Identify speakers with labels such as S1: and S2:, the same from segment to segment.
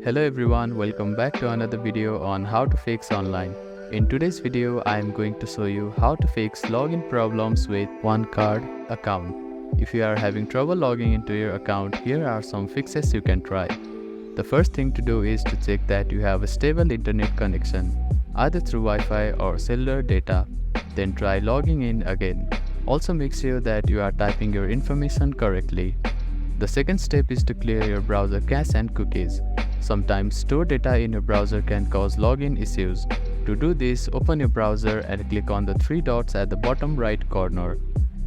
S1: Hello everyone, welcome back to another video on how to fix online. In today's video, I am going to show you how to fix login problems with one card account. If you are having trouble logging into your account, here are some fixes you can try. The first thing to do is to check that you have a stable internet connection, either through Wi-Fi or cellular data. Then try logging in again. Also make sure that you are typing your information correctly. The second step is to clear your browser cache and cookies. Sometimes stored data in your browser can cause login issues. To do this, open your browser and click on the three dots at the bottom right corner.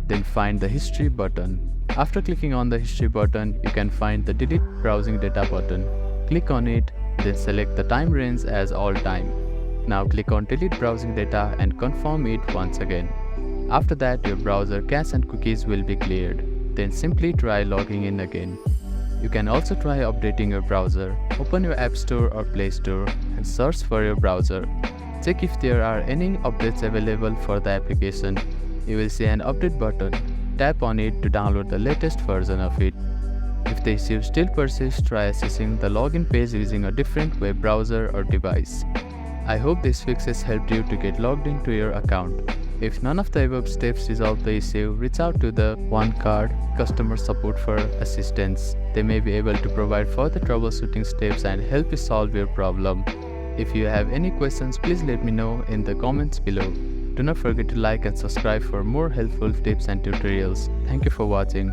S1: Then find the history button. After clicking on the history button, you can find the delete browsing data button. Click on it, then select the time range as all time. Now click on delete browsing data and confirm it once again. After that, your browser cache and cookies will be cleared. Then simply try logging in again. You can also try updating your browser. Open your App Store or Play Store and search for your browser. Check if there are any updates available for the application. You will see an update button. Tap on it to download the latest version of it. If the issue still persists, try accessing the login page using a different web browser or device. I hope these fixes helped you to get logged into your account. If none of the above steps resolve the issue, reach out to the One Card customer support for assistance. They may be able to provide further troubleshooting steps and help you solve your problem. If you have any questions, please let me know in the comments below. Do not forget to like and subscribe for more helpful tips and tutorials. Thank you for watching.